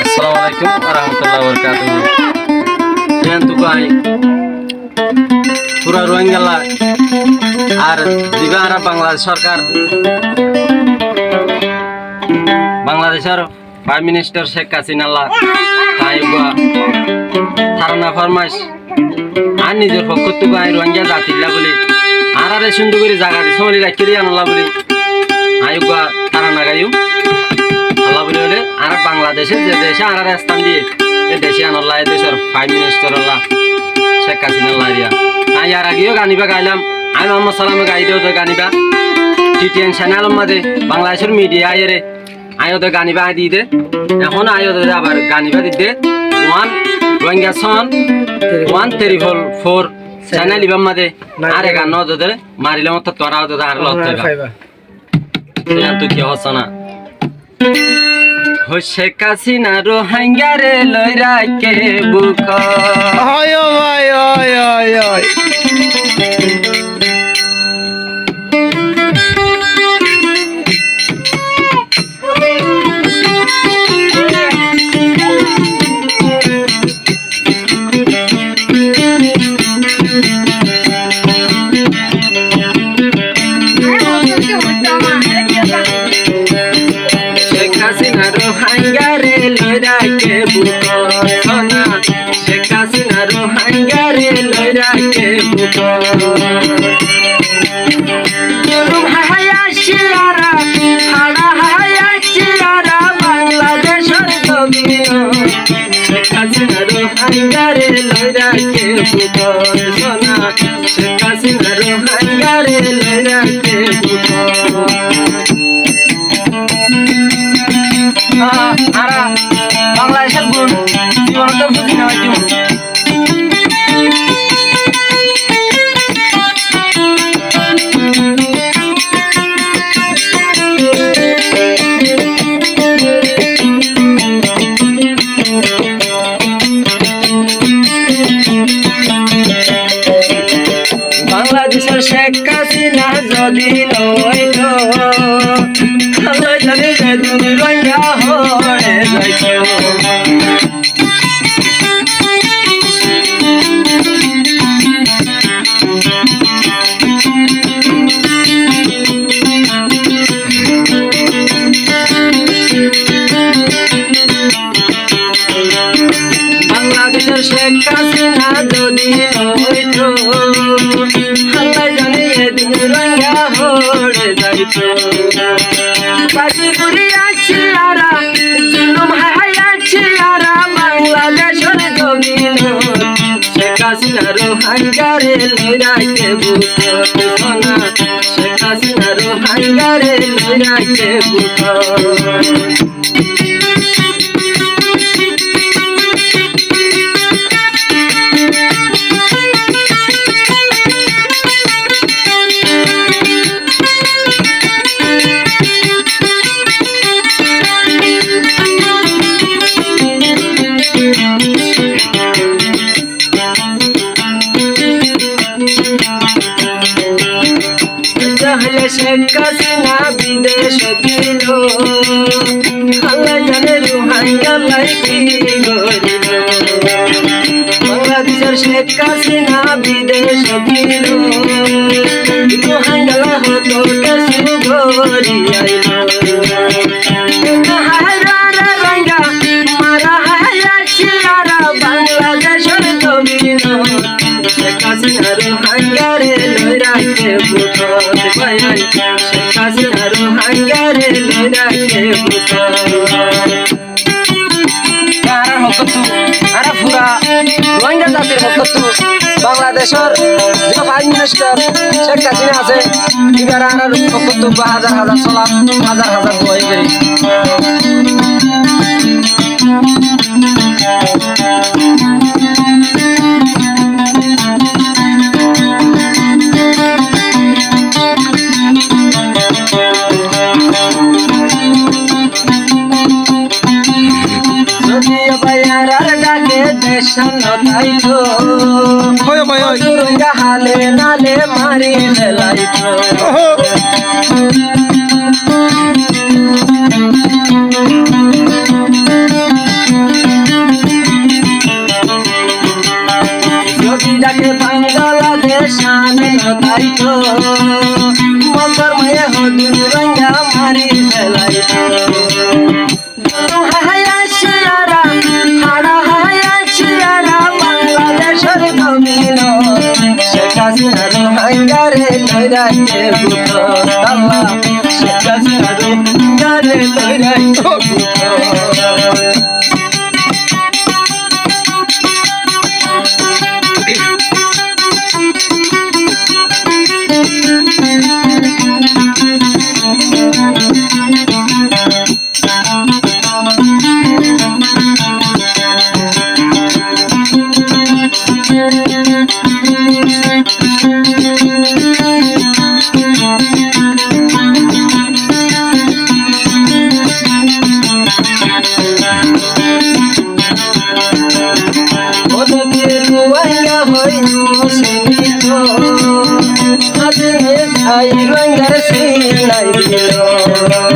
Assalamualaikum warahmatullahi wabarakatuh. Jangan tukai pura Rohingya আর দিবারা বাংলাদেশ সরকার বাংলাদেশের prime minister Sheikh Hasina Taiba ধারণা ফরমাইশ আর নিজের পক্ষ থেকে রোহিঙ্গা জাতিলা বলে আর আরে সুন্দর করে জায়গা দিয়ে সময় রাখি দিয়ে আনলা বলে আইবা ধারণা গাইও আল্লাহ বলে হলে আর বাংলাদেশে যে দেশে আর স্থান দিয়ে এ দেশে আনলা এ দেশের প্রাইম মিনিস্টার আল্লাহ শেখ হাসিনা লাইয়া আই আর আগেও গানিবা গাইলাম আমি মোহাম্মদ সালামে গাই দিও তো গানিবা টিটিএন চ্যানেল মাঝে বাংলাদেশের মিডিয়া আইরে আয়ো তো গানিবা আই দিয়ে এখন আয়ো তো আবার গানিবা দিতে ওয়ান রোহিঙ্গা সন 134 চ্যানেল ইবাম মাঝে আরে গান নদে মারিলে মত তোরাও তো আর লতে বা তুই কি হস না শেখ হাসিনা রোহিঙ্গা রে লই রাখে বুক হয় ভাই হয় শেখ হাসিনা রোহিঙ্গা রে লই রাখে বুক সোনা শেখ হাসিনা রোহিঙ্গা রে লই রাখে বুক হায়াশিয়ারা হাড়া হায়াশিয়ারা বাংলাদেশের জমিন শেখ হাসিনা রোহিঙ্গা রে লই রাখে বুক সোনা শেখ হাসিনা রোহিঙ্গা রে লই রাখে বুক আরা বাংলাদেশের গুণ জীবনটা বুঝি না হয়তো বাংলাদেশের শেখ হাসিনা যদি নইত আল্লাহ জানে যে তুমি রোহিঙ্গা হয়ে যাইত বাংলাদেশের শেখ হাসিনা যদি নইত আল্লাহ জানে যে তুমি রোহিঙ্গা হয়ে যাইত বাজি ঘুরি আছি আরা জুলুম হায়াছি আরা বাংলাদেশের জমিন শেখ হাসিনা রোহিঙ্গা রে লই রাখে বুক সোনা শেখ হাসিনা রোহিঙ্গা রে লই রাখে বুক শেখ হাসিনা বিদেশ দিল আল্লাহ জানে রোহিঙ্গা লাইকি গরিল বাংলাদেশের শেখ হাসিনা বিদেশ দিল রোহিঙ্গা হতো কেসু গরি আইল মারা হায়াছি আরা বাংলাদেশের জমিন শেখ হাসিনা রোহিঙ্গা রে লই রাখে বুক শেখ হাসিনা রোহিঙ্গা রে লই রাখে বুক কার হকতু আরে পুরা রোহিঙ্গা জাতির হকতু বাংলাদেশের যে প্রাইম মিনিস্টার শেখ হাসিনা আছে এবার আর হকতু হাজার হাজার চলা হাজার হাজার বই করি হালে নালে মারি ফেলাইত ফেলাইতো মকর মায়া হদুর রঙ্গা মারি ফেলাইতো হায়া শিয়ারা হাড়া হায়া শিয়ারা বাংলাদেশের জমিন শেখ হাসিনার হাঙ্গারে লইরাইতে বুত আল্লাহ শেখ হাসিনার হাঙ্গারে লইরাইতে বুত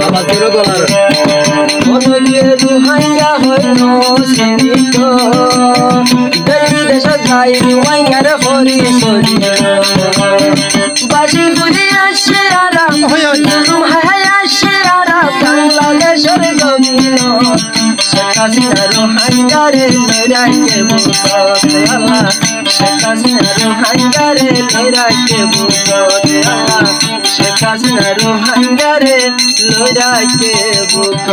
আমাদেরও বলার বাসি গুলি আসে আরাম আসে আরাম বাংলাদেশের জমিন শেখ হাসিনার হাঙ্গারে লইরাইতে বুত আল্লাহ শেখ হাসিনার হাঙ্গারে লইরাইতে বুত আল্লাহ শেখ হাসিনার হাঙ্গারে লইরাইতে বুত